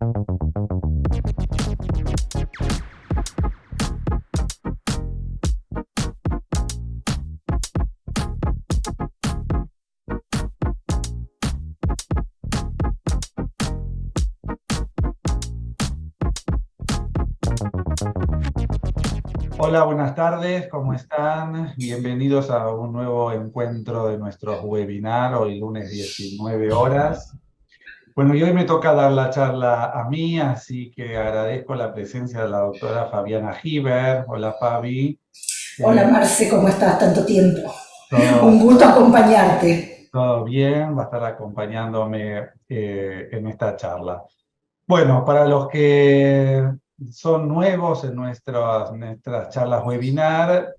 Hola, buenas tardes, ¿cómo están? Bienvenidos a un nuevo encuentro de nuestros webinar, hoy lunes 19 horas. Bueno, y hoy me toca dar la charla a mí, así que agradezco la presencia de la doctora Fabiana Giver. Hola, Fabi. Hola Eh, Marce, ¿cómo estás? Tanto tiempo. Un todo, gusto acompañarte. todo bien, va a estar acompañándome en esta charla. Bueno, para los que son nuevos en nuestras charlas webinar,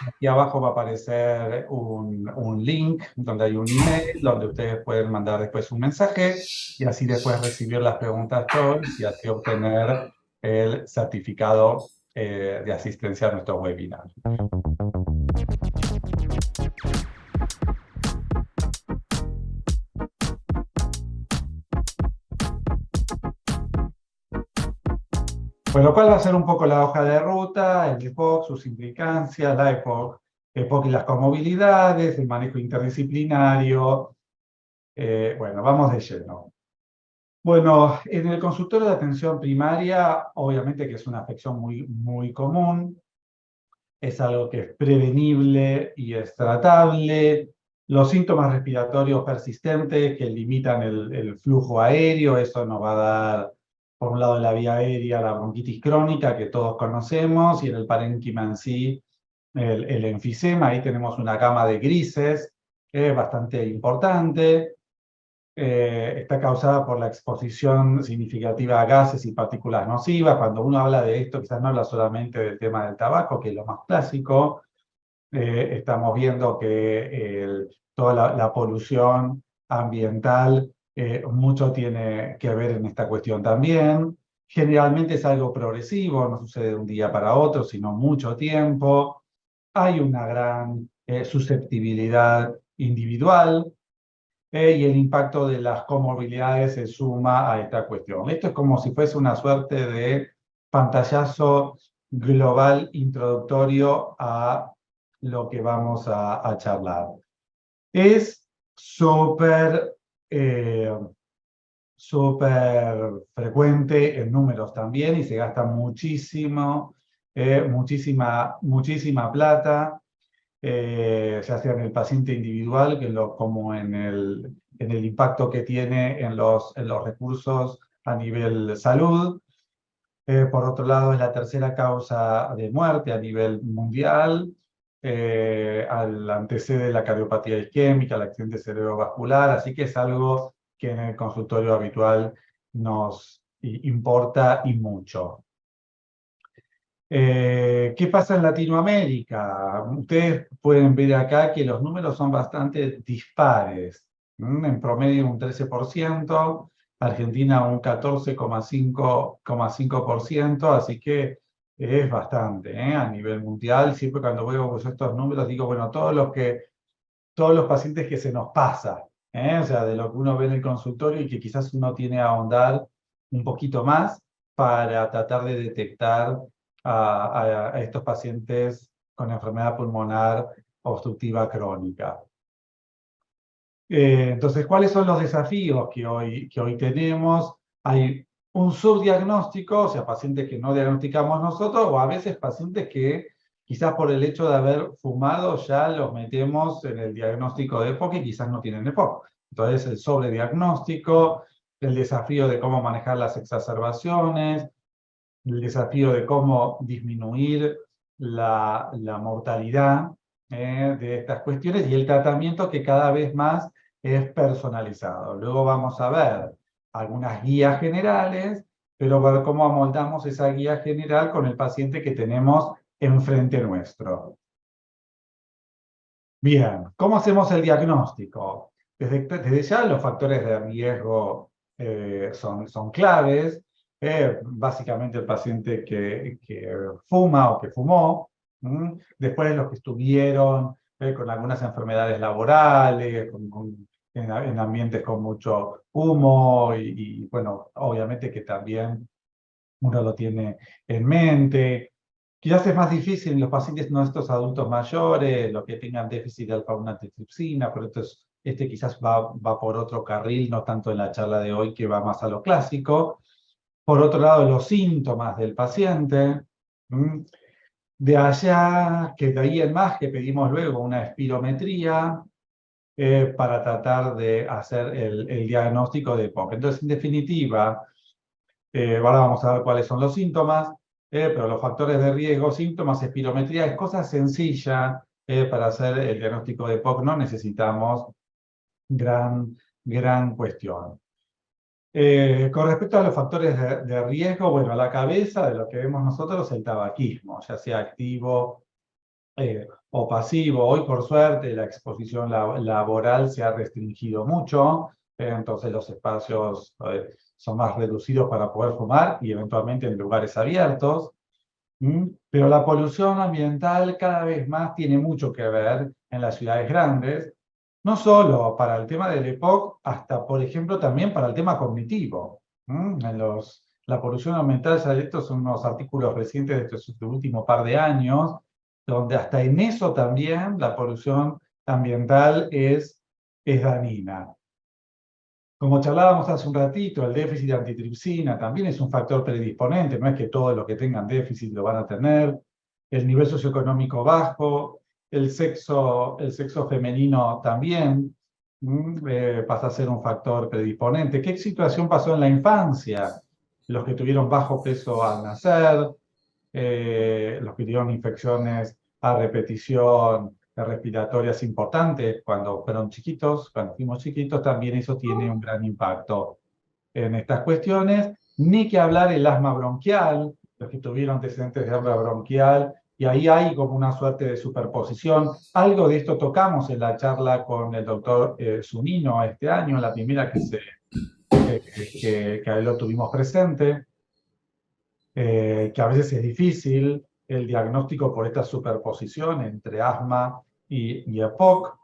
aquí abajo va a aparecer un link donde hay un email donde ustedes pueden mandar después un mensaje y así después recibir las preguntas Choice y así obtener el certificado de asistencia a nuestro webinar. Bueno, ¿cuál va a ser un poco la hoja de ruta? El EPOC, sus implicancias, la EPOC y las comorbilidades, el manejo interdisciplinario. Bueno, vamos de lleno. Bueno, en el consultorio de atención primaria, obviamente que es una afección muy común, es algo que es prevenible y es tratable. Los síntomas respiratorios persistentes que limitan el flujo aéreo, eso nos va a dar, por un lado, en la vía aérea, la bronquitis crónica que todos conocemos, y en el parénquima en sí, el enfisema. Ahí tenemos una gama de grises que es bastante importante. Está causada por la exposición significativa a gases y partículas nocivas. Cuando uno habla de esto, quizás no habla solamente del tema del tabaco, que es lo más clásico. Estamos viendo que toda la polución ambiental mucho tiene que ver en esta cuestión también. Generalmente es algo progresivo, no sucede de un día para otro, sino mucho tiempo. Hay una gran susceptibilidad individual y el impacto de las comorbilidades se suma a esta cuestión. Esto es como si fuese una suerte de pantallazo global introductorio a lo que vamos a charlar. Es súper eh, súper frecuente en números también y se gasta muchísima plata, ya sea en el paciente individual como en el impacto que tiene en los recursos a nivel salud. Por otro lado, es la tercera causa de muerte a nivel mundial. Antecede la cardiopatía isquémica, el accidente cerebrovascular, así que es algo que en el consultorio habitual nos importa y mucho. ¿Qué pasa en Latinoamérica? Ustedes pueden ver acá que los números son bastante dispares. En promedio un 13%, Argentina un 14,5%, así que es bastante, a nivel mundial. Siempre cuando veo pues, estos números digo, bueno, todos los pacientes que se nos pasa, o sea, de lo que uno ve en el consultorio y que quizás uno tiene que ahondar un poquito más para tratar de detectar a estos pacientes con enfermedad pulmonar obstructiva crónica. Entonces, ¿cuáles son los desafíos que hoy tenemos? Hay un subdiagnóstico, o sea, pacientes que no diagnosticamos nosotros, o a veces pacientes que quizás por el hecho de haber fumado ya los metemos en el diagnóstico de EPOC y quizás no tienen EPOC. Entonces, el sobrediagnóstico, el desafío de cómo manejar las exacerbaciones, el desafío de cómo disminuir la mortalidad de estas cuestiones y el tratamiento que cada vez más es personalizado. Luego vamos a ver algunas guías generales, pero ver cómo amoldamos esa guía general con el paciente que tenemos enfrente nuestro. Bien, ¿cómo hacemos el diagnóstico? Desde ya los factores de riesgo son claves. Básicamente el paciente que fuma o que fumó. Después los que estuvieron con algunas enfermedades laborales, en ambientes con mucho humo y, bueno, obviamente que también uno lo tiene en mente. Quizás es más difícil en los pacientes nuestros adultos mayores, los que tengan déficit de alfa-1 antitrypsina, pero este quizás va por otro carril, no tanto en la charla de hoy, que va más a lo clásico. Por otro lado, los síntomas del paciente. De allá, que de ahí en más, que pedimos luego una espirometría para tratar de hacer el diagnóstico de EPOC. Entonces, en definitiva, ahora vamos a ver cuáles son los síntomas, pero los factores de riesgo, síntomas, espirometría, es cosa sencilla para hacer el diagnóstico de EPOC. No necesitamos gran cuestión. Con respecto a los factores de riesgo, bueno, a la cabeza de lo que vemos nosotros, el tabaquismo, ya sea activo o pasivo. Hoy, por suerte, la exposición laboral se ha restringido mucho, entonces los espacios son más reducidos para poder fumar y eventualmente en lugares abiertos. Pero la polución ambiental cada vez más tiene mucho que ver en las ciudades grandes, no solo para el tema del EPOC, hasta, por ejemplo, también para el tema cognitivo. La polución ambiental, ya estos son unos artículos recientes de estos últimos par de años, donde hasta en eso también la polución ambiental es dañina. Como charlábamos hace un ratito, el déficit de antitripsina también es un factor predisponente, no es que todos los que tengan déficit lo van a tener. El nivel socioeconómico bajo, el sexo femenino también pasa a ser un factor predisponente. ¿Qué situación pasó en la infancia? Los que tuvieron bajo peso al nacer, los que tuvieron infecciones a repetición respiratorias importantes cuando fueron chiquitos, cuando fuimos chiquitos, también eso tiene un gran impacto en estas cuestiones. Ni que hablar el asma bronquial, los que tuvieron antecedentes de asma bronquial, y ahí hay como una suerte de superposición. Algo de esto tocamos en la charla con el doctor Zunino este año, la primera que a él lo tuvimos presente, que a veces es difícil el diagnóstico por esta superposición entre asma y EPOC.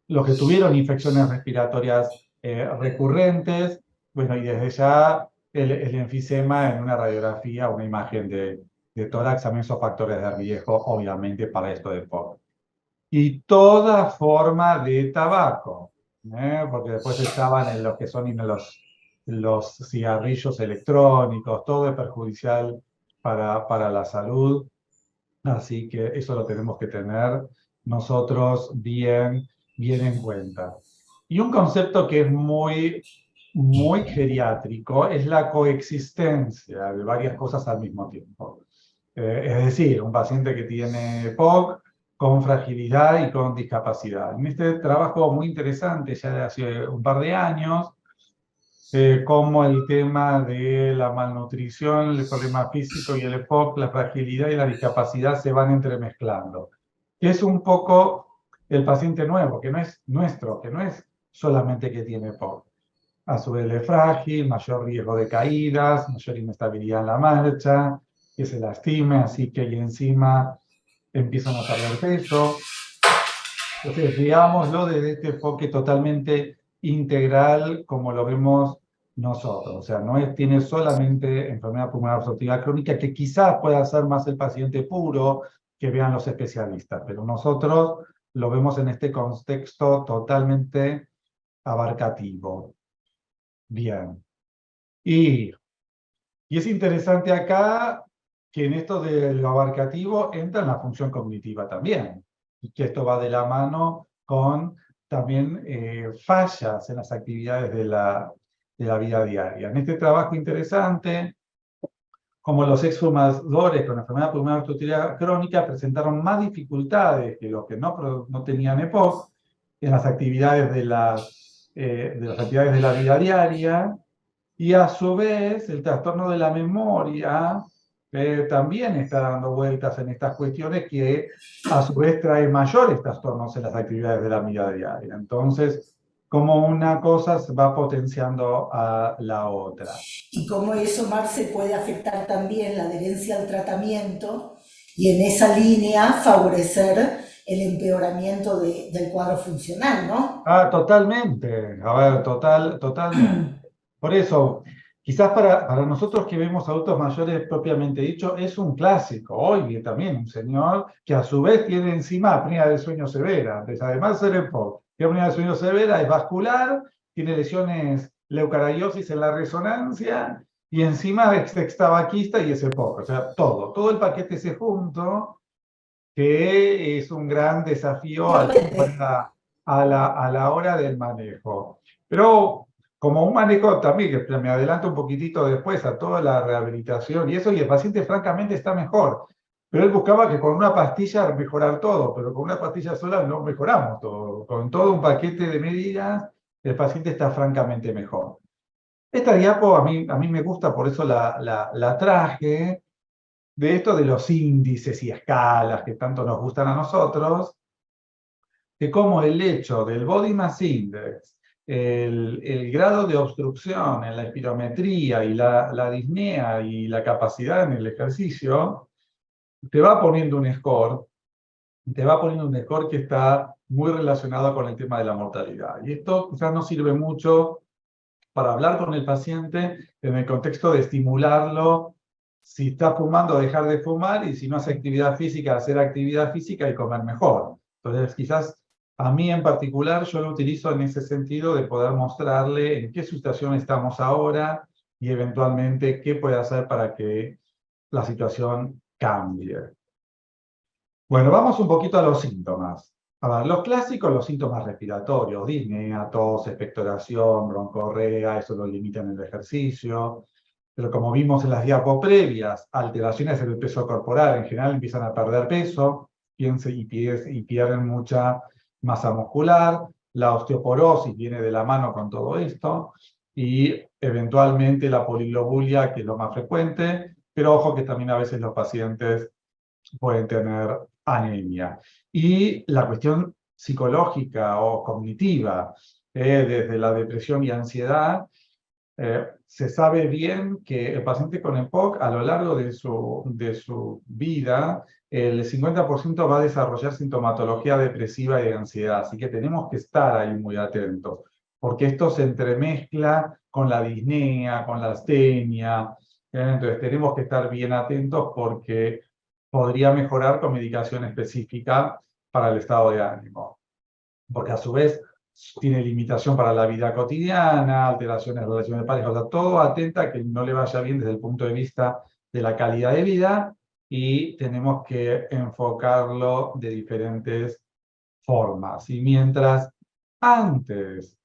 Los que tuvieron infecciones respiratorias recurrentes, bueno, y desde ya el enfisema en una radiografía, una imagen de tórax, también son factores de riesgo, obviamente, para esto de EPOC. Y toda forma de tabaco, porque después estaban en los que son los cigarrillos electrónicos, todo es perjudicial para la salud, así que eso lo tenemos que tener nosotros bien en cuenta. Y un concepto que es muy geriátrico es la coexistencia de varias cosas al mismo tiempo. Es decir, un paciente que tiene POC con fragilidad y con discapacidad. En este trabajo muy interesante ya de hace un par de años, cómo el tema de la malnutrición, el problema físico y el EPOC, la fragilidad y la discapacidad se van entremezclando. Que es un poco el paciente nuevo, que no es nuestro, que no es solamente que tiene EPOC. A su vez es frágil, mayor riesgo de caídas, mayor inestabilidad en la marcha, que se lastime, así que y encima empiezan a perder peso. Entonces, digámoslo desde este enfoque totalmente integral como lo vemos nosotros. O sea, no tiene solamente enfermedad pulmonar obstructiva crónica, que quizás pueda ser más el paciente puro que vean los especialistas, pero nosotros lo vemos en este contexto totalmente abarcativo. Bien. Y es interesante acá que en esto de lo abarcativo entra en la función cognitiva también, y que esto va de la mano con también fallas en las actividades de la vida diaria. En este trabajo interesante, como los exfumadores con enfermedad pulmonar obstructiva crónica presentaron más dificultades que los que no tenían EPOC en las actividades de las actividades de la vida diaria, y a su vez, el trastorno de la memoria también está dando vueltas en estas cuestiones que a su vez trae mayores trastornos en las actividades de la vida diaria. Entonces, como una cosa se va potenciando a la otra. Y cómo eso, Marce, puede afectar también la adherencia al tratamiento y en esa línea favorecer el empeoramiento del cuadro funcional, ¿no? Ah, totalmente. A ver, totalmente. Por eso, quizás para nosotros que vemos adultos mayores propiamente dicho, es un clásico. Hoy también un señor que a su vez tiene encima apnea del sueño severa. Entonces, además de ser EPOC, tiene apnea del sueño severa, es vascular, tiene lesiones leucariosis en la resonancia y encima es extabaquista y es EPOC. O sea, todo el paquete se junto, que es un gran desafío a la hora del manejo. Pero como un manejo también, que me adelanto un poquitito después a toda la rehabilitación y eso, y el paciente francamente está mejor. Pero él buscaba que con una pastilla mejorar todo, pero con una pastilla sola no mejoramos todo. Con todo un paquete de medidas, el paciente está francamente mejor. Esta diapo a mí me gusta, por eso la traje, de esto de los índices y escalas que tanto nos gustan a nosotros, de cómo el hecho del Body Mass Index, el grado de obstrucción en la espirometría y la disnea y la capacidad en el ejercicio, te va poniendo un score, que está muy relacionado con el tema de la mortalidad. Y esto quizás no sirve mucho para hablar con el paciente en el contexto de estimularlo. Si está fumando, dejar de fumar, y si no hace actividad física, hacer actividad física y comer mejor. Entonces, quizás a mí en particular, yo lo utilizo en ese sentido de poder mostrarle en qué situación estamos ahora y eventualmente qué puede hacer para que la situación cambie. Bueno, vamos un poquito a los síntomas. A ver, los clásicos, los síntomas respiratorios, disnea, tos, expectoración, broncorrea, eso lo limitan el ejercicio. Pero como vimos en las diapos previas, alteraciones en el peso corporal, en general empiezan a perder peso, y pierden mucha masa muscular. La osteoporosis viene de la mano con todo esto, y eventualmente la poliglobulia, que es lo más frecuente, pero ojo que también a veces los pacientes pueden tener anemia. Y la cuestión psicológica o cognitiva, desde la depresión y ansiedad, se sabe bien que el paciente con EPOC a lo largo de su vida, el 50% va a desarrollar sintomatología depresiva y de ansiedad, así que tenemos que estar ahí muy atentos, porque esto se entremezcla con la disnea, con la astenia, entonces tenemos que estar bien atentos porque podría mejorar con medicación específica para el estado de ánimo, porque a su vez tiene limitación para la vida cotidiana, alteraciones en relaciones de pareja, o sea, todo atenta a que no le vaya bien desde el punto de vista de la calidad de vida, y tenemos que enfocarlo de diferentes formas. Y mientras antes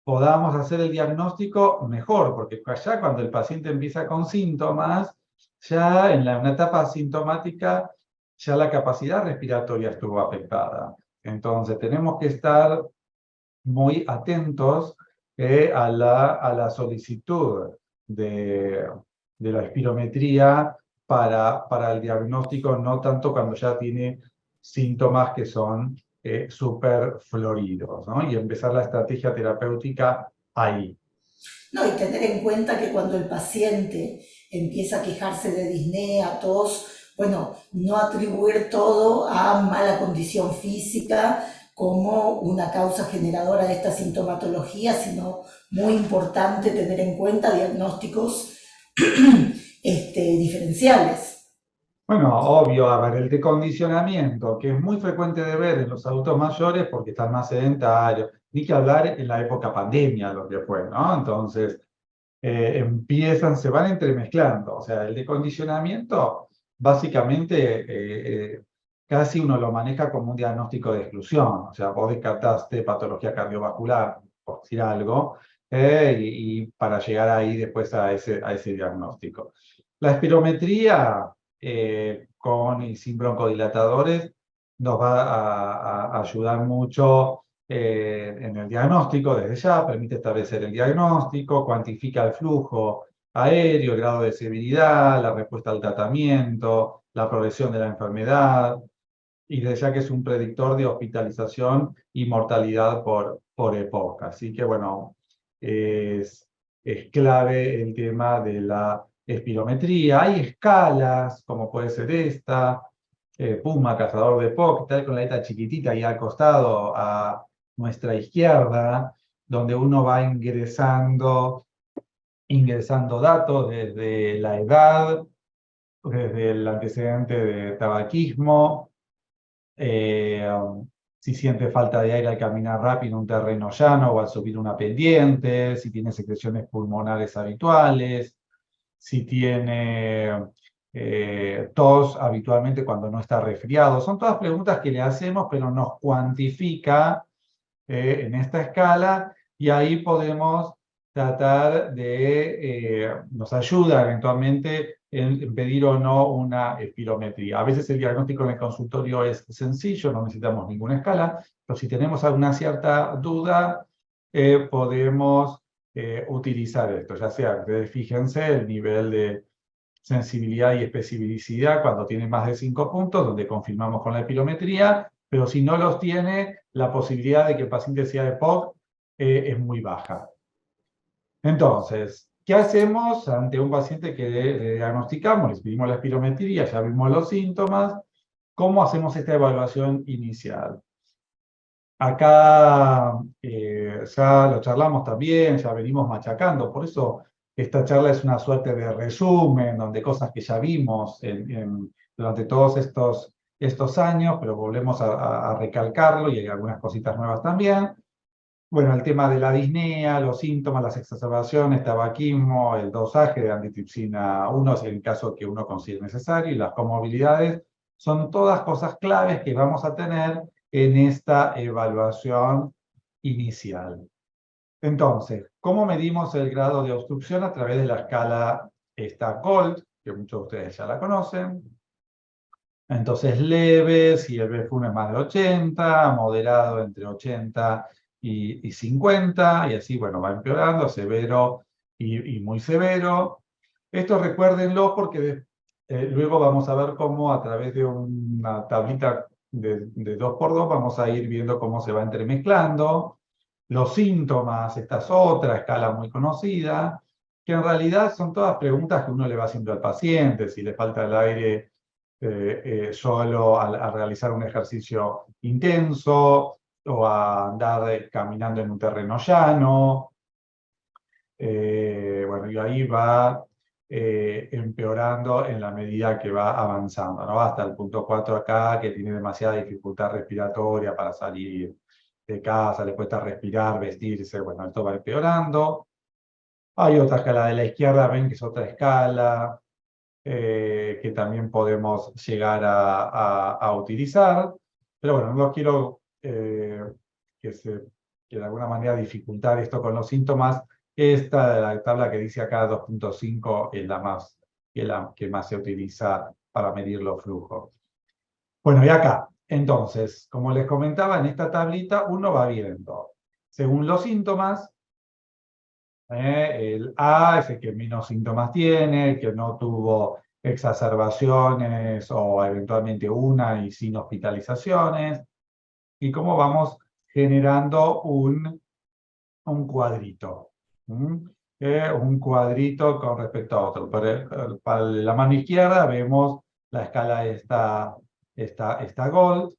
podamos hacer el diagnóstico, mejor, porque ya cuando el paciente empieza con síntomas, ya en una etapa asintomática, ya la capacidad respiratoria estuvo afectada. Entonces tenemos que estar muy atentos a la solicitud de la espirometría para el diagnóstico, no tanto cuando ya tiene síntomas que son súper floridos, ¿no? Y empezar la estrategia terapéutica ahí. No, y tener en cuenta que cuando el paciente empieza a quejarse de disnea, tos, bueno, no atribuir todo a mala condición física como una causa generadora de esta sintomatología, sino muy importante tener en cuenta diagnósticos diferenciales. Bueno, obvio, a ver, el decondicionamiento, que es muy frecuente de ver en los adultos mayores porque están más sedentarios, ni que hablar en la época pandemia, lo que fue, ¿no? Entonces, se van entremezclando. O sea, el decondicionamiento, básicamente, casi uno lo maneja como un diagnóstico de exclusión. O sea, vos descartaste patología cardiovascular, por decir algo, y para llegar ahí después a ese diagnóstico. La espirometría, con y sin broncodilatadores, nos va a ayudar mucho en el diagnóstico desde ya, permite establecer el diagnóstico, cuantifica el flujo aéreo, el grado de severidad, la respuesta al tratamiento, la progresión de la enfermedad, y desde ya que es un predictor de hospitalización y mortalidad por EPOC. Así que bueno, es clave el tema de la espirometría. Hay escalas, como puede ser esta, Puma, cazador de POC, tal con la letra chiquitita ahí al costado a nuestra izquierda, donde uno va ingresando datos desde la edad, desde el antecedente de tabaquismo, si siente falta de aire al caminar rápido en un terreno llano o al subir una pendiente, si tiene secreciones pulmonares habituales, si tiene tos habitualmente cuando no está resfriado. Son todas preguntas que le hacemos, pero nos cuantifica en esta escala y ahí podemos tratar de, nos ayuda eventualmente en pedir o no una espirometría. A veces el diagnóstico en el consultorio es sencillo, no necesitamos ninguna escala, pero si tenemos alguna cierta duda, podemos utilizar esto, ya sea, ustedes fíjense el nivel de sensibilidad y especificidad cuando tiene más de 5 puntos, donde confirmamos con la espirometría, pero si no los tiene, la posibilidad de que el paciente sea de POC es muy baja. Entonces, ¿qué hacemos ante un paciente que le diagnosticamos? Les pedimos la espirometría, ya vimos los síntomas. ¿Cómo hacemos esta evaluación inicial? Acá ya lo charlamos también, ya venimos machacando, por eso esta charla es una suerte de resumen, donde cosas que ya vimos durante todos estos años, pero volvemos a recalcarlo y hay algunas cositas nuevas también. Bueno, el tema de la disnea, los síntomas, las exacerbaciones, tabaquismo, el dosaje de antitripsina 1, en el caso que uno considere necesario, y las comorbilidades, son todas cosas claves que vamos a tener en esta evaluación inicial. Entonces, ¿cómo medimos el grado de obstrucción? A través de la escala esta GOLD, que muchos de ustedes ya la conocen. Entonces, leve, si el BF1 es más de 80, moderado entre 80 y 50, y así, bueno, va empeorando, severo y muy severo. Esto recuérdenlo porque luego vamos a ver cómo a través de una tablita de 2x2 vamos a ir viendo cómo se va entremezclando. Los síntomas, esta es otra escala muy conocida, que en realidad son todas preguntas que uno le va haciendo al paciente, si le falta el aire solo al realizar un ejercicio intenso o a andar caminando en un terreno llano. Bueno, y ahí va empeorando en la medida que va avanzando, ¿no? Hasta el punto 4 acá, que tiene demasiada dificultad respiratoria para salir de casa, le cuesta respirar, vestirse, bueno, esto va empeorando. Hay otra escala de la izquierda, ven que es otra escala, que también podemos llegar a utilizar, pero bueno, no quiero que, que de alguna manera dificultar esto con los síntomas. Esta, la tabla que dice acá 2.5 es la que más se utiliza para medir los flujos. Bueno, y acá, entonces, como les comentaba, en esta tablita uno va viendo, según los síntomas, el A es el que menos síntomas tiene, el que no tuvo exacerbaciones o eventualmente una y sin hospitalizaciones, y cómo vamos generando un cuadrito. Un cuadrito con respecto a otro. Para la mano izquierda vemos la escala esta Gold,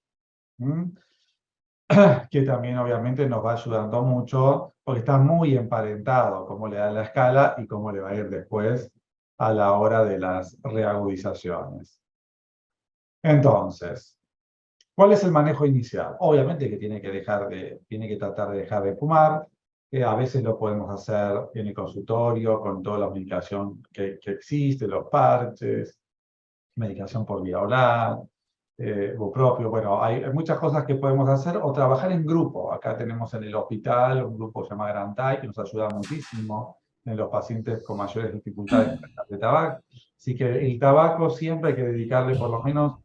que también obviamente nos va ayudando mucho, porque está muy emparentado cómo le da la escala y cómo le va a ir después a la hora de las reagudizaciones. Entonces, ¿cuál es el manejo inicial? Obviamente que tiene que tratar de dejar de fumar, a veces lo podemos hacer en el consultorio con toda la medicación que existe, los parches, medicación por vía oral, propio. Bueno, hay muchas cosas que podemos hacer o trabajar en grupo. Acá tenemos en el hospital un grupo que se llama Garantay que nos ayuda muchísimo en los pacientes con mayores dificultades para dejar de tabaco. Así que el tabaco siempre hay que dedicarle por lo menos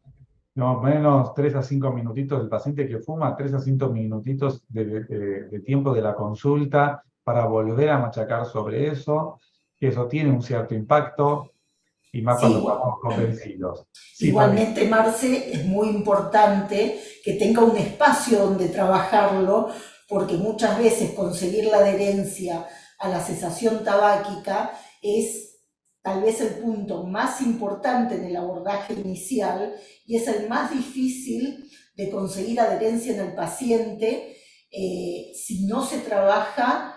no, menos 3 a 5 minutitos del paciente que fuma, 3 a 5 minutitos de tiempo de la consulta para volver a machacar sobre eso, que eso tiene un cierto impacto, y más cuando Sí, estamos convencidos. Sí, Fabi. igualmente, Marce, es muy importante que tenga un espacio donde trabajarlo, porque muchas veces conseguir la adherencia a la cesación tabáquica es tal vez el punto más importante en el abordaje inicial y es el más difícil de conseguir adherencia en el paciente si no se trabaja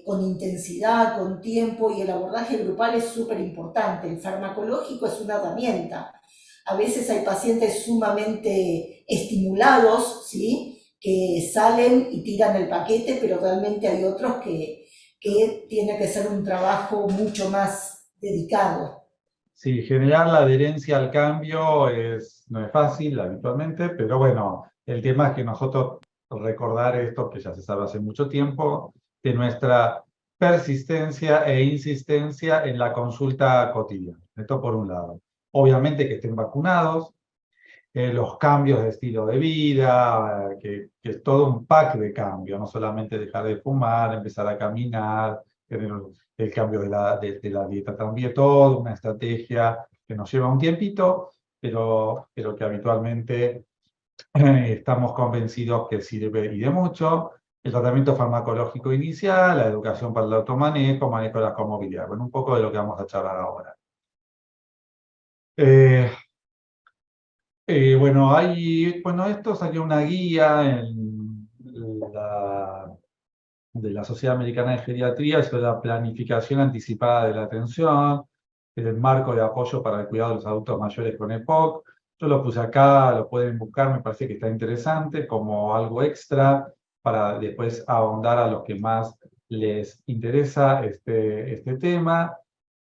con intensidad, con tiempo, y el abordaje grupal es súper importante. El farmacológico es una herramienta. A veces hay pacientes sumamente estimulados, ¿sí?, que salen y tiran el paquete, pero realmente hay otros que tiene que ser un trabajo mucho más dedicado. Sí, generar la adherencia al cambio no es fácil habitualmente, pero bueno, el tema es que nosotros recordar esto, que ya se sabe hace mucho tiempo, de nuestra persistencia e insistencia en la consulta cotidiana. Esto por un lado. Obviamente que estén vacunados, los cambios de estilo de vida, que es todo un pack de cambio, no solamente dejar de fumar, empezar a caminar, tener el cambio de la dieta también, toda una estrategia que nos lleva un tiempito, pero que habitualmente estamos convencidos que sirve y de mucho. El tratamiento farmacológico inicial, la educación para el automanejo, manejo de la comorbilidad. Bueno, un poco de lo que vamos a charlar ahora. Eh, bueno, esto salió una guía de la Sociedad Americana de Geriatría sobre la planificación anticipada de la atención, el marco de apoyo para el cuidado de los adultos mayores con EPOC. Yo lo puse acá, lo pueden buscar, me parece que está interesante como algo extra para después ahondar a los que más les interesa este tema.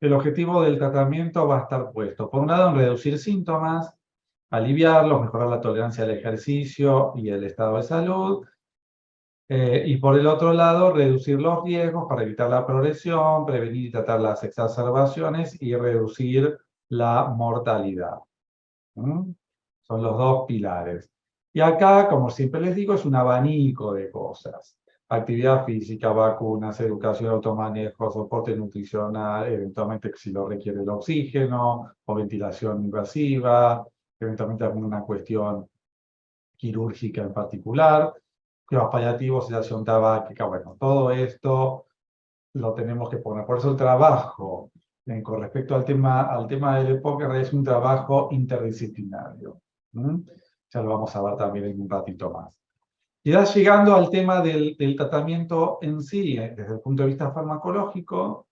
El objetivo del tratamiento va a estar puesto, por un lado, en reducir síntomas, aliviarlos, mejorar la tolerancia al ejercicio y el estado de salud, y por el otro lado, reducir los riesgos para evitar la progresión, prevenir y tratar las exacerbaciones y reducir la mortalidad. ¿Mm? Son los dos pilares. Y acá, como siempre les digo, es un abanico de cosas. Actividad física, vacunas, educación, automanejo, soporte nutricional, eventualmente si lo requiere el oxígeno, o ventilación invasiva, eventualmente alguna cuestión quirúrgica en particular, cuidados paliativos, sedación tabáquica. Bueno, todo esto lo tenemos que poner. Por eso el trabajo con respecto al tema del EPOC es un trabajo interdisciplinario. ¿Mm? Ya lo vamos a ver también en un ratito más. Y ya llegando al tema del tratamiento en sí, desde el punto de vista farmacológico,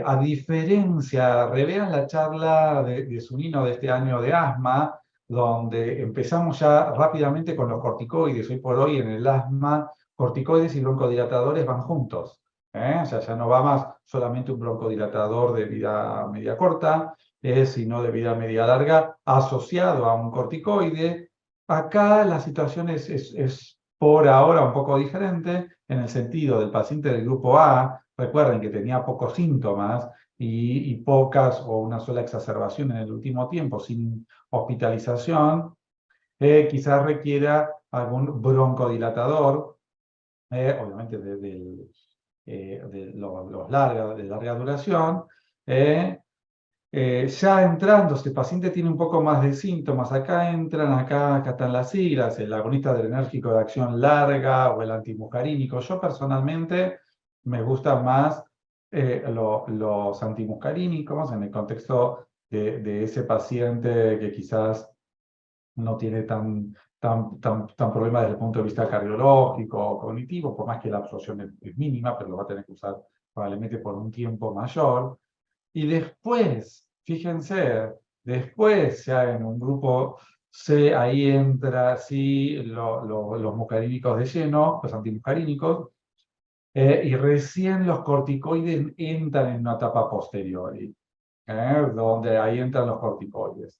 a diferencia, revean la charla de Zunino de este año de asma, donde empezamos ya rápidamente con los corticoides. Hoy por hoy en el asma, corticoides y broncodilatadores van juntos. O sea, ya no va más solamente un broncodilatador de vida media corta, sino de vida media larga asociado a un corticoide. Acá la situación es por ahora un poco diferente en el sentido del paciente del grupo A. Recuerden que tenía pocos síntomas y pocas o una sola exacerbación en el último tiempo sin hospitalización, quizás requiera algún broncodilatador, obviamente de larga duración. Ya entrando, si el paciente tiene un poco más de síntomas, acá están las siglas, el agonista adrenérgico de acción larga o el antimuscarínico. Yo personalmente me gustan más los antimuscarínicos en el contexto de ese paciente que quizás no tiene tan problema desde el punto de vista cardiológico o cognitivo, por más que la absorción es mínima, pero lo va a tener que usar probablemente por un tiempo mayor. Y después, fíjense, después ya en un grupo C, ahí entra sí los muscarínicos de lleno, los antimuscarínicos, y recién los corticoides entran en una etapa posterior, donde ahí entran los corticoides,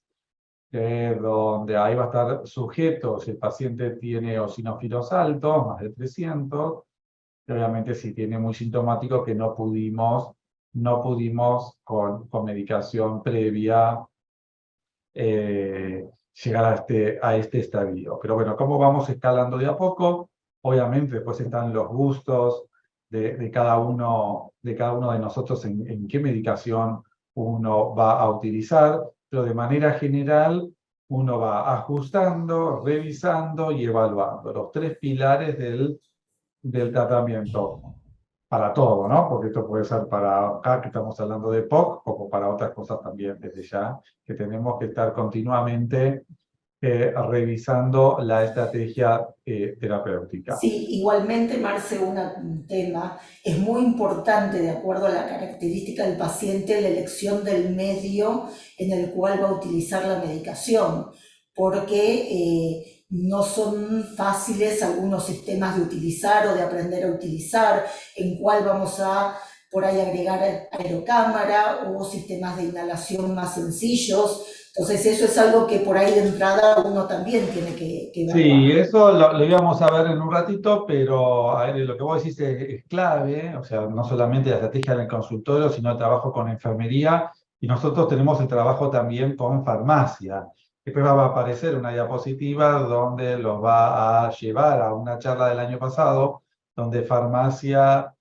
donde ahí va a estar sujeto si el paciente tiene eosinófilos altos, más de 300, y obviamente si tiene muy sintomático que no pudimos con medicación previa llegar a este estadio. Pero bueno, ¿cómo vamos escalando de a poco? Obviamente después están los gustos de cada uno de nosotros en qué medicación uno va a utilizar, pero de manera general uno va ajustando, revisando y evaluando los tres pilares del tratamiento. para todo, ¿no? Porque esto puede ser para acá que estamos hablando de POC, como para otras cosas también desde ya, que tenemos que estar continuamente revisando la estrategia terapéutica. Sí, igualmente, Marce, un tema, es muy importante, de acuerdo a la característica del paciente, la elección del medio en el cual va a utilizar la medicación, porque no son fáciles algunos sistemas de utilizar o de aprender a utilizar, en cuál vamos a por ahí agregar aerocámara o sistemas de inhalación más sencillos. Entonces eso es algo que por ahí de entrada uno también tiene que Sí, evaluar. eso lo íbamos a ver en un ratito, pero a ver, lo que vos decís es clave, o sea, no solamente la estrategia en el consultorio, sino el trabajo con enfermería, y nosotros tenemos el trabajo también con farmacia. Después va a aparecer una diapositiva donde los va a llevar a una charla del año pasado, donde farmacia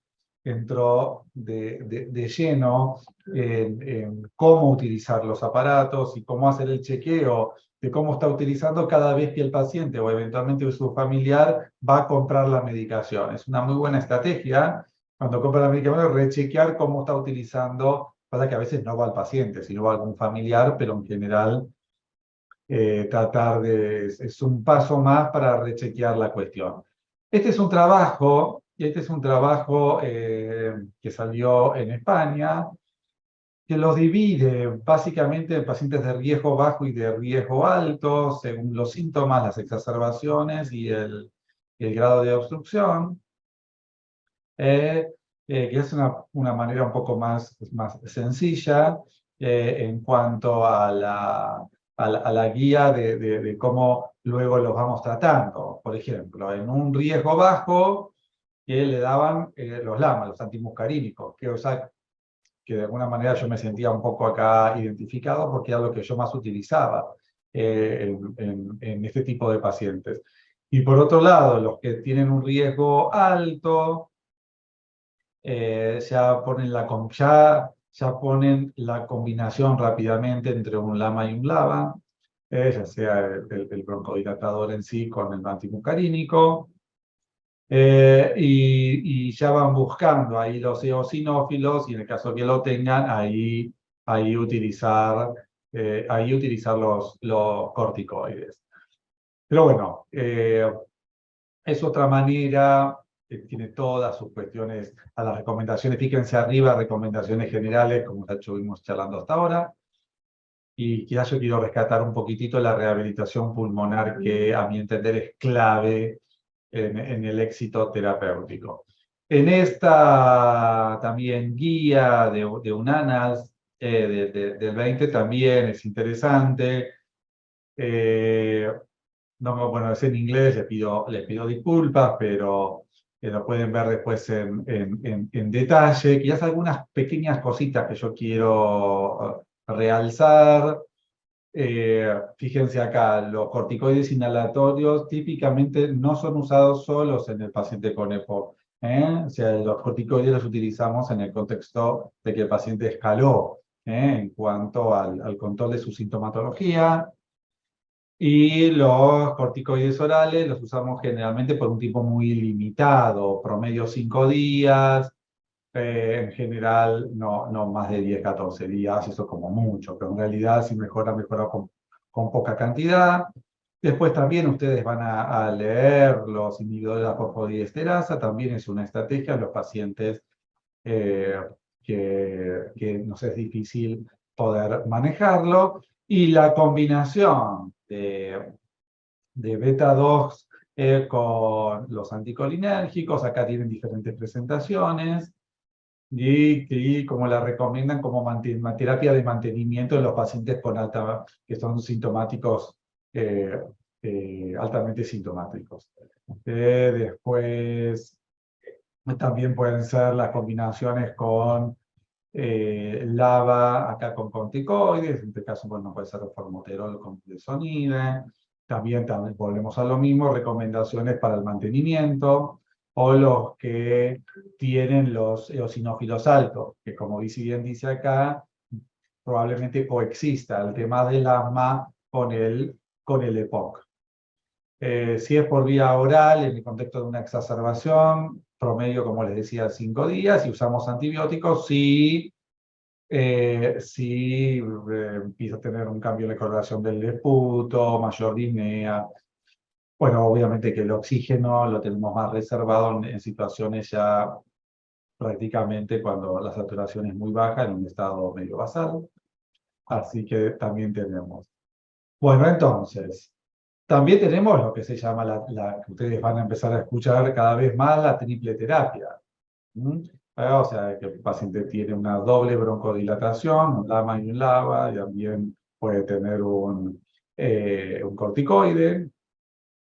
entró de lleno en cómo utilizar los aparatos y cómo hacer el chequeo de cómo está utilizando cada vez que el paciente o eventualmente su familiar va a comprar la medicación. Es una muy buena estrategia cuando compra la medicación rechequear cómo está utilizando, para que a veces no va al paciente, sino va a algún familiar, pero en general tratar es un paso más para rechequear la cuestión. Este es un trabajo, que salió en España, que los divide básicamente en pacientes de riesgo bajo y de riesgo alto, según los síntomas, las exacerbaciones y el grado de obstrucción, eh, que es una manera un poco más sencilla en cuanto a la guía de cómo luego los vamos tratando. Por ejemplo, en un riesgo bajo, que le daban los LAMA, los antimuscarínicos, que, o sea, que de alguna manera yo me sentía un poco acá identificado porque era lo que yo más utilizaba en este tipo de pacientes. Y por otro lado, los que tienen un riesgo alto, ya ponen la combinación rápidamente entre un LAMA y un LABA, ya sea el broncodilatador en sí con el antimuscarínico, y ya van buscando ahí los eosinófilos y en el caso que lo tengan, ahí utilizar, los corticoides. Pero bueno, es otra manera, tiene todas sus cuestiones a las recomendaciones. Fíjense arriba, recomendaciones generales, como ya estuvimos charlando hasta ahora. Y quizás yo quiero rescatar un poquitito la rehabilitación pulmonar, que a mi entender es clave en el éxito terapéutico. En esta también guía de UNANAS del 20 también es interesante. No, bueno, es en inglés, les pido disculpas, pero lo pueden ver después en detalle. Quizás algunas pequeñas cositas que yo quiero realzar. Fíjense acá, los corticoides inhalatorios típicamente no son usados solos en el paciente con EPOC. O sea, los corticoides los utilizamos en el contexto de que el paciente escaló en cuanto al control de su sintomatología. Y los corticoides orales los usamos generalmente por un tiempo muy limitado, promedio 5 días, en general no más de 10, 14 días, eso como mucho, pero en realidad si mejora con poca cantidad. Después también ustedes van a leer los inhibidores de la fosfodiesterasa, también es una estrategia en los pacientes eh, que nos es difícil poder manejarlo. Y la combinación de beta-2 con los anticolinérgicos, acá tienen diferentes presentaciones, y como la recomiendan como terapia de mantenimiento en los pacientes que son sintomáticos, eh, altamente sintomáticos. Después también pueden ser las combinaciones con LABA, acá con corticoides, en este caso bueno, puede ser formoterol con budesonide. También volvemos a lo mismo, recomendaciones para el mantenimiento, o los que tienen los eosinófilos altos, que como bien dice acá, probablemente coexista el tema del asma con el EPOC. Si es por vía oral, en el contexto de una exacerbación, promedio, como les decía, 5 días, y usamos antibióticos si empieza a tener un cambio en la coloración del esputo, mayor disnea. Bueno, obviamente que el oxígeno lo tenemos más reservado en situaciones ya prácticamente cuando la saturación es muy baja, en un estado medio basal. Así que también tenemos. Bueno, entonces, también tenemos lo que se llama que ustedes van a empezar a escuchar cada vez más, la triple terapia. ¿Mm? O sea, que el paciente tiene una doble broncodilatación, un LAMA y un LABA, y también puede tener un corticoide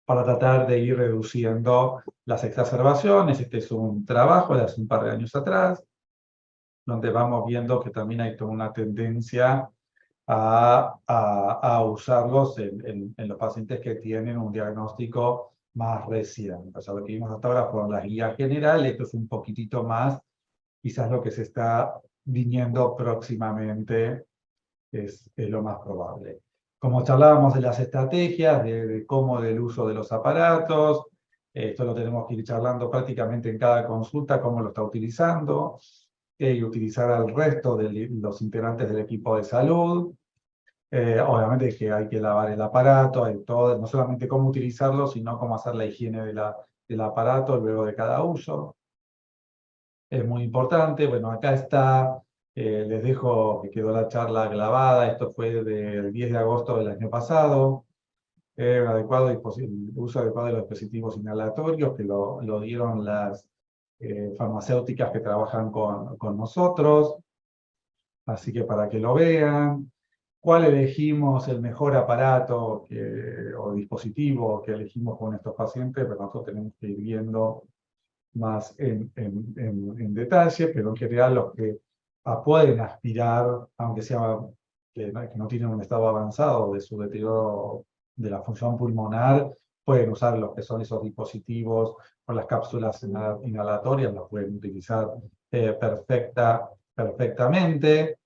para tratar de ir reduciendo las exacerbaciones. Este es un trabajo de hace un par de años atrás, donde vamos viendo que también hay toda una tendencia a usarlos en los pacientes que tienen un diagnóstico más reciente. O sea, lo que vimos hasta ahora fueron las guías generales, esto es un poquitito más, quizás lo que se está viniendo próximamente es lo más probable. Como charlábamos de las estrategias, de cómo del uso de los aparatos, esto lo tenemos que ir charlando prácticamente en cada consulta, cómo lo está utilizando, y utilizar al resto de los integrantes del equipo de salud. Obviamente que hay que lavar el aparato, hay todo, no solamente cómo utilizarlo, sino cómo hacer la higiene del aparato luego de cada uso. Es muy importante. Bueno, acá está, les dejo que quedó la charla grabada, esto fue del 10 de agosto del año pasado. El uso adecuado de los dispositivos inhalatorios, que lo dieron las farmacéuticas que trabajan con nosotros, así que para que lo vean. ¿Cuál elegimos el mejor aparato o dispositivo que elegimos con estos pacientes? Pero nosotros tenemos que ir viendo más en detalle, pero en general los que pueden aspirar, aunque sea que no tienen un estado avanzado de su deterioro de la función pulmonar, pueden usar los que son esos dispositivos con las cápsulas inhalatorias, los pueden utilizar perfectamente.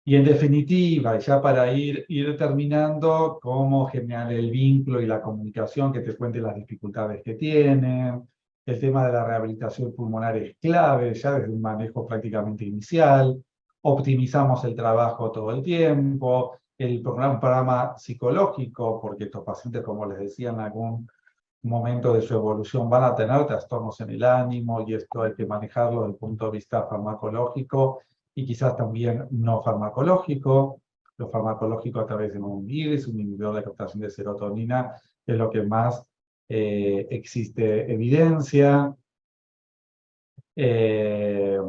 Y en definitiva, y ya para ir terminando, cómo generar el vínculo y la comunicación, que te cuente las dificultades que tienen. El tema de la rehabilitación pulmonar es clave, ya desde un manejo prácticamente inicial. Optimizamos el trabajo todo el tiempo. Un programa psicológico, porque estos pacientes, como les decía, en algún momento de su evolución van a tener trastornos en el ánimo, y esto hay que manejarlo desde el punto de vista farmacológico y quizás también no farmacológico. Lo farmacológico a través de un IRS, un inhibidor de captación de serotonina, es lo que más existe evidencia. Eh,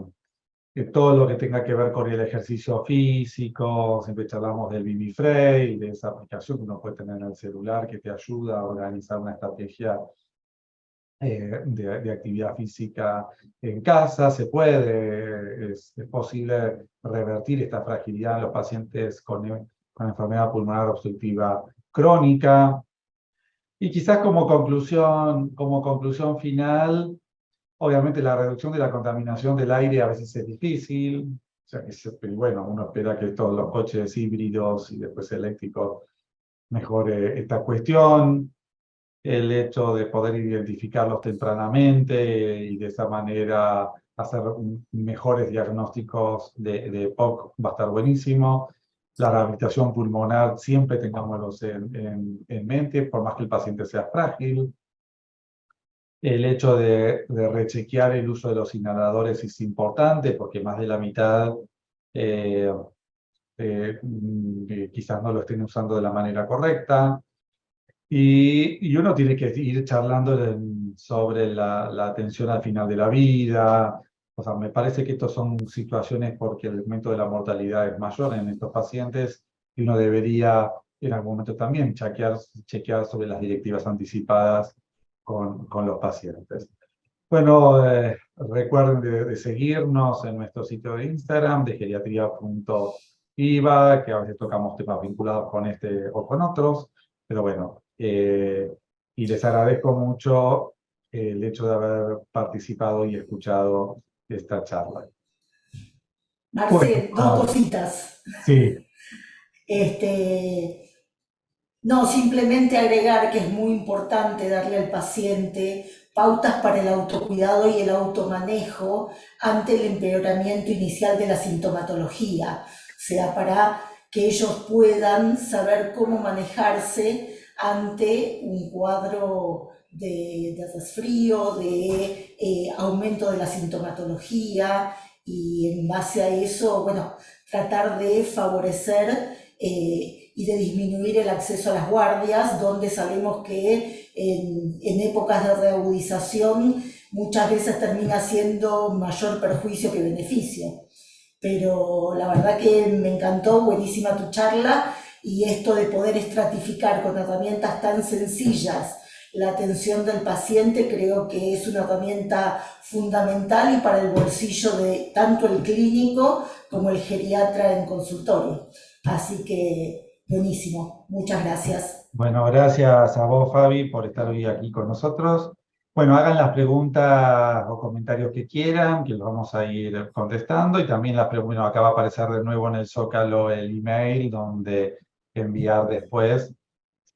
todo lo que tenga que ver con el ejercicio físico, siempre charlamos del Vivifrey, de esa aplicación que uno puede tener en el celular que te ayuda a organizar una estrategia de actividad física en casa. Se puede, es posible revertir esta fragilidad en los pacientes con enfermedad pulmonar obstructiva crónica. Y quizás como conclusión final, obviamente la reducción de la contaminación del aire a veces es difícil. O sea pero bueno, uno espera que todos los coches híbridos y después eléctricos mejore esta cuestión. El hecho de poder identificarlos tempranamente y de esa manera hacer mejores diagnósticos de EPOC va a estar buenísimo. La rehabilitación pulmonar siempre tengámoslos en mente, por más que el paciente sea frágil. El hecho de rechequear el uso de los inhaladores es importante, porque más de la mitad quizás no lo estén usando de la manera correcta. Y uno tiene que ir charlando sobre la atención al final de la vida. O sea, me parece que estas son situaciones porque el aumento de la mortalidad es mayor en estos pacientes, y uno debería en algún momento también chequear sobre las directivas anticipadas con los pacientes. Bueno, recuerden de seguirnos en nuestro sitio de Instagram, de geriatría.iva, que a veces tocamos temas vinculados con este o con otros, pero bueno, y les agradezco mucho el hecho de haber participado y escuchado esta charla. Bueno, Marce, dos cositas. sí, No, simplemente agregar que es muy importante darle al paciente pautas para el autocuidado y el automanejo ante el empeoramiento inicial de la sintomatología, o sea, para que ellos puedan saber cómo manejarse ante un cuadro de resfrío, de aumento de la sintomatología, y en base a eso, bueno, tratar de favorecer y de disminuir el acceso a las guardias, donde sabemos que en épocas de reagudización muchas veces termina siendo mayor perjuicio que beneficio. Pero la verdad que me encantó, buenísima tu charla, y esto de poder estratificar con herramientas tan sencillas la atención del paciente creo que es una herramienta fundamental y para el bolsillo de tanto el clínico como el geriatra en consultorio. Así que buenísimo, muchas gracias. Bueno, gracias a vos, Fabi, por estar hoy aquí con nosotros. Bueno, hagan las preguntas o comentarios que quieran, que los vamos a ir contestando. Y también las preguntas, bueno, acá va a aparecer de nuevo en el Zócalo el email donde enviar después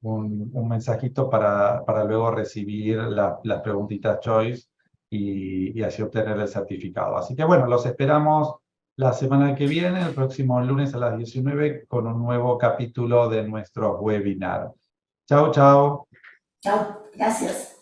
un mensajito para luego recibir las preguntitas choice y así obtener el certificado. Así que bueno, los esperamos la semana que viene, el próximo lunes a las 19, con un nuevo capítulo de nuestro webinar. Chao, chao. Chao, gracias.